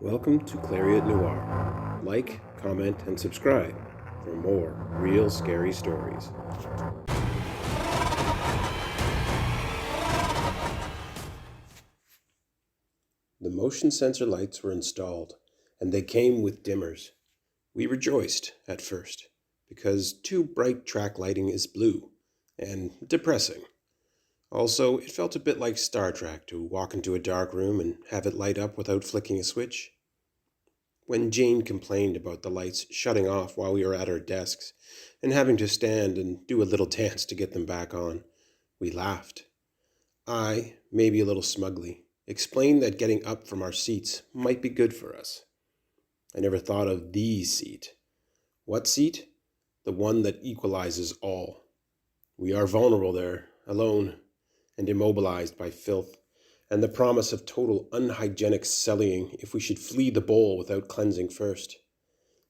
Welcome to Clariot Noir. Like, comment, and subscribe for more real scary stories. The motion sensor lights were installed, and they came with dimmers. We rejoiced at first, because too bright track lighting is blue and depressing. Also, it felt a bit like Star Trek to walk into a dark room and have it light up without flicking a switch. When Jane complained about the lights shutting off while we were at our desks and having to stand and do a little dance to get them back on, we laughed. I, maybe a little smugly, explained that getting up from our seats might be good for us. I never thought of the seat. What seat? The one that equalizes all. We are vulnerable there, alone, and immobilized by filth, and the promise of total unhygienic sullying if we should flee the bowl without cleansing first.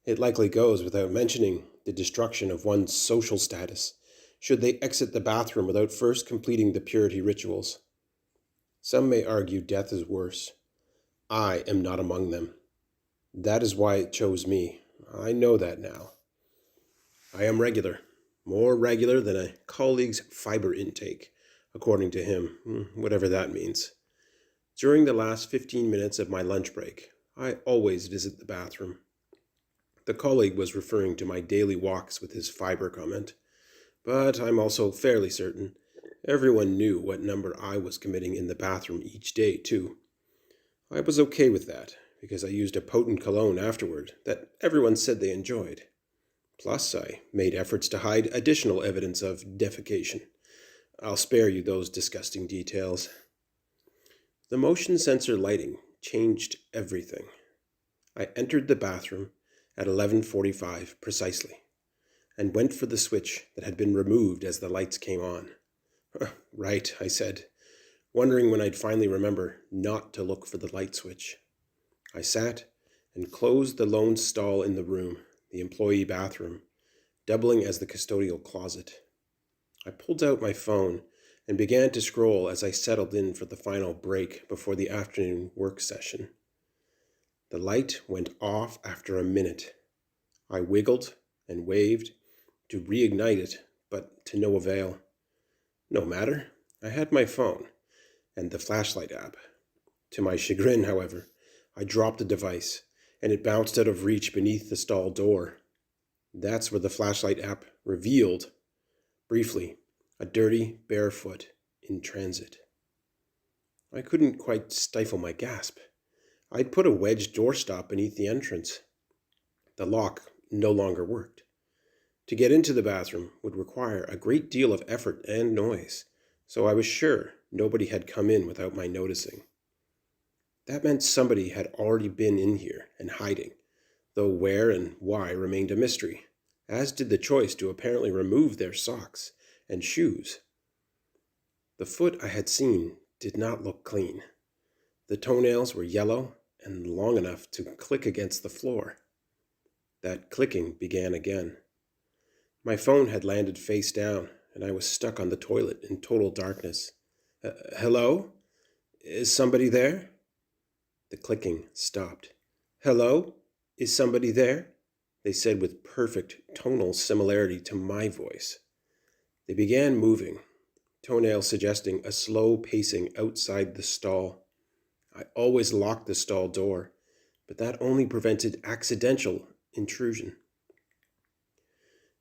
It likely goes without mentioning the destruction of one's social status, should they exit the bathroom without first completing the purity rituals. Some may argue death is worse. I am not among them. That is why it chose me. I know that now. I am regular, more regular than a colleague's fiber intake, according to him, whatever that means. During the last 15 minutes of my lunch break, I always visit the bathroom. The colleague was referring to my daily walks with his fiber comment, but I'm also fairly certain everyone knew what number I was committing in the bathroom each day, too. I was okay with that, because I used a potent cologne afterward that everyone said they enjoyed. Plus, I made efforts to hide additional evidence of defecation. I'll spare you those disgusting details. The motion sensor lighting changed everything. I entered the bathroom at 11:45 precisely, and went for the switch that had been removed as the lights came on. Right, I said, wondering when I'd finally remember not to look for the light switch. I sat and closed the lone stall in the room, the employee bathroom, doubling as the custodial closet. I pulled out my phone and began to scroll as I settled in for the final break before the afternoon work session. The light went off after a minute. I wiggled and waved to reignite it, but to no avail. No matter, I had my phone and the flashlight app. To my chagrin, however, I dropped the device, and it bounced out of reach beneath the stall door. That's where the flashlight app revealed, briefly, a dirty, bare foot in transit. I couldn't quite stifle my gasp. I'd put a wedged doorstop beneath the entrance. The lock no longer worked. To get into the bathroom would require a great deal of effort and noise, so I was sure nobody had come in without my noticing. That meant somebody had already been in here and hiding, though where and why remained a mystery, as did the choice to apparently remove their socks and shoes. The foot I had seen did not look clean. The toenails were yellow and long enough to click against the floor. That clicking began again. My phone had landed face down, and I was stuck on the toilet in total darkness. Hello? Is somebody there? The clicking stopped. Hello? Is somebody there? They said with perfect tonal similarity to my voice. They began moving, toenails suggesting a slow pacing outside the stall. I always locked the stall door, but that only prevented accidental intrusion.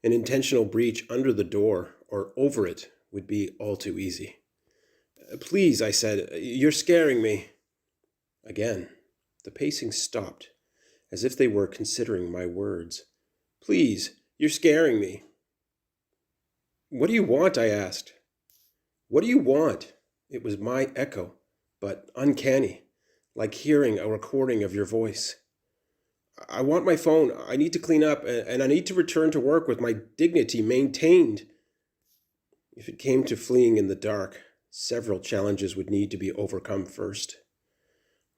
An intentional breach under the door or over it would be all too easy. Please, I said, you're scaring me. Again, the pacing stopped, as if they were considering my words. Please, you're scaring me. What do you want? I asked. What do you want? It was my echo, but uncanny, like hearing a recording of your voice. I want my phone. I need to clean up, and I need to return to work with my dignity maintained. If it came to fleeing in the dark, several challenges would need to be overcome first.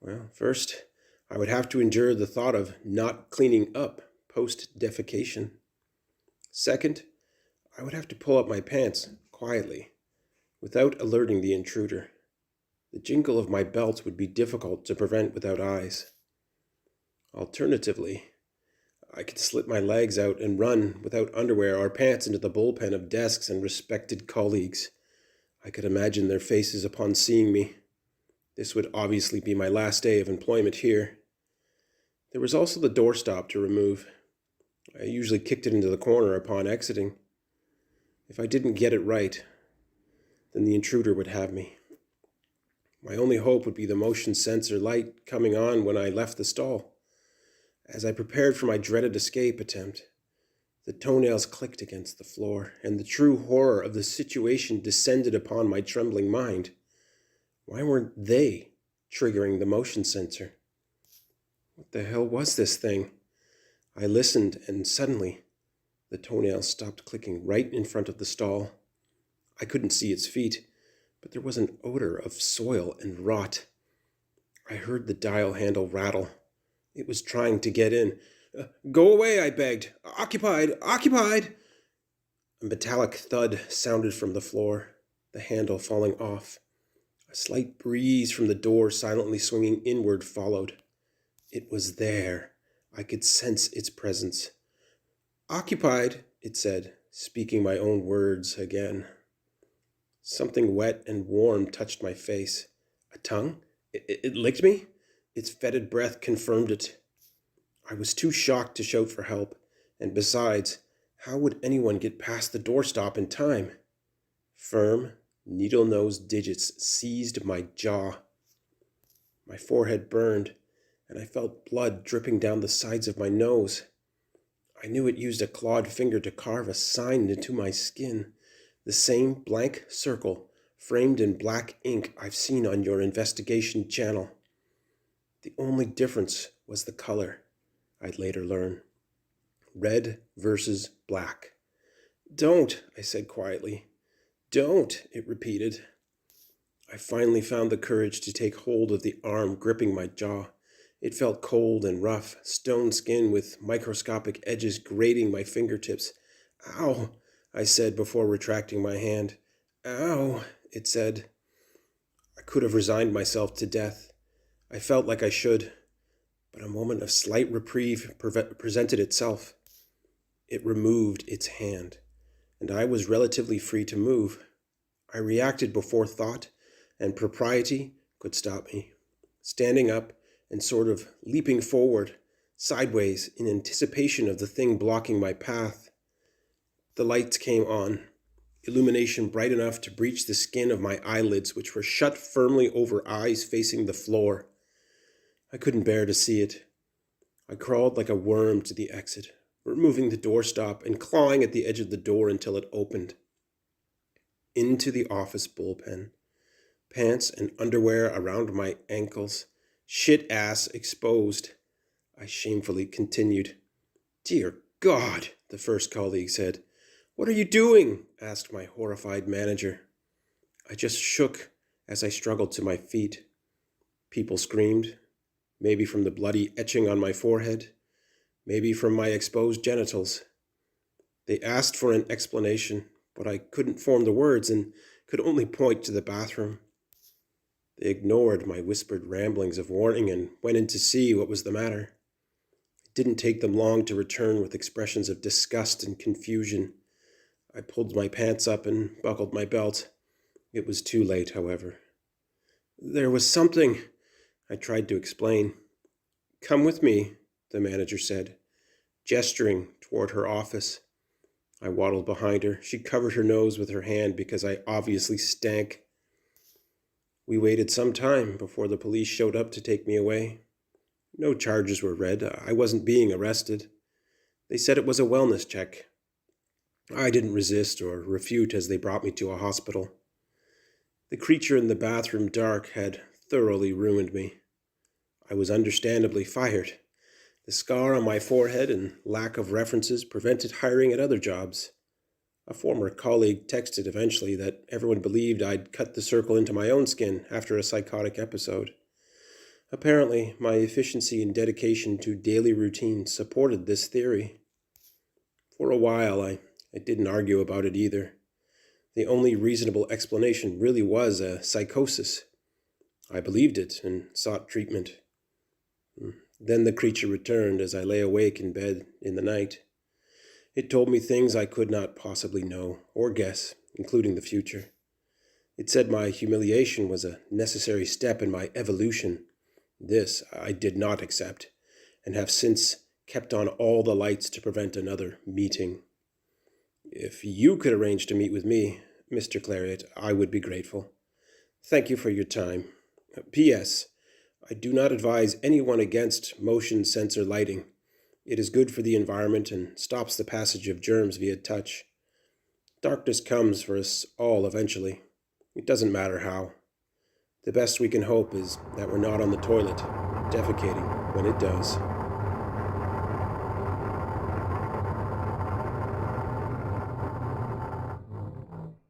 Well, first, I would have to endure the thought of not cleaning up post-defecation. Second, I would have to pull up my pants quietly, without alerting the intruder. The jingle of my belt would be difficult to prevent without eyes. Alternatively, I could slip my legs out and run without underwear or pants into the bullpen of desks and respected colleagues. I could imagine their faces upon seeing me. This would obviously be my last day of employment here. There was also the doorstop to remove. I usually kicked it into the corner upon exiting. If I didn't get it right, then the intruder would have me. My only hope would be the motion sensor light coming on when I left the stall. As I prepared for my dreaded escape attempt, the toenails clicked against the floor, and the true horror of the situation descended upon my trembling mind. Why weren't they triggering the motion sensor? What the hell was this thing? I listened, and suddenly, the toenails stopped clicking right in front of the stall. I couldn't see its feet, but there was an odor of soil and rot. I heard the dial handle rattle. It was trying to get in. Go away, I begged. Occupied, occupied! A metallic thud sounded from the floor, the handle falling off. A slight breeze from the door silently swinging inward followed. It was there. I could sense its presence. Occupied, it said, speaking my own words again. Something wet and warm touched my face. A tongue? It licked me? Its fetid breath confirmed it. I was too shocked to shout for help, and besides, how would anyone get past the doorstop in time? Firm, needle-nosed digits seized my jaw. My forehead burned, and I felt blood dripping down the sides of my nose. I knew it used a clawed finger to carve a sign into my skin, the same blank circle framed in black ink I've seen on your investigation channel. The only difference was the color, I'd later learn. Red versus black. Don't, I said quietly. Don't, it repeated. I finally found the courage to take hold of the arm gripping my jaw. It felt cold and rough, stone skin with microscopic edges grating my fingertips. Ow, I said before retracting my hand. Ow, it said. I could have resigned myself to death. I felt like I should, but a moment of slight reprieve presented itself. It removed its hand, and I was relatively free to move. I reacted before thought and propriety could stop me, standing up and sort of leaping forward, sideways, in anticipation of the thing blocking my path. The lights came on, illumination bright enough to breach the skin of my eyelids, which were shut firmly over eyes facing the floor. I couldn't bear to see it. I crawled like a worm to the exit, removing the doorstop and clawing at the edge of the door until it opened. Into the office bullpen, pants and underwear around my ankles, shit ass exposed. I shamefully continued. Dear God, the first colleague said. What are you doing? Asked my horrified manager. I just shook as I struggled to my feet. People screamed, maybe from the bloody etching on my forehead, maybe from my exposed genitals. They asked for an explanation, but I couldn't form the words and could only point to the bathroom. They ignored my whispered ramblings of warning and went in to see what was the matter. It didn't take them long to return with expressions of disgust and confusion. I pulled my pants up and buckled my belt. It was too late, however. There was something, I tried to explain. Come with me, the manager said, gesturing toward her office. I waddled behind her. She covered her nose with her hand because I obviously stank. We waited some time before the police showed up to take me away. No charges were read. I wasn't being arrested. They said it was a wellness check. I didn't resist or refute as they brought me to a hospital. The creature in the bathroom dark had thoroughly ruined me. I was understandably fired. The scar on my forehead and lack of references prevented hiring at other jobs. A former colleague texted eventually that everyone believed I'd cut the circle into my own skin after a psychotic episode. Apparently, my efficiency and dedication to daily routine supported this theory. For a while, I didn't argue about it either. The only reasonable explanation really was a psychosis. I believed it and sought treatment. Then the creature returned as I lay awake in bed in the night. It told me things I could not possibly know or guess, including the future. It said my humiliation was a necessary step in my evolution. This I did not accept, and have since kept on all the lights to prevent another meeting. If you could arrange to meet with me, Mr. Clariot, I would be grateful. Thank you for your time. P.S. I do not advise anyone against motion sensor lighting. It is good for the environment and stops the passage of germs via touch. Darkness comes for us all eventually. It doesn't matter how. The best we can hope is that we're not on the toilet, defecating when it does.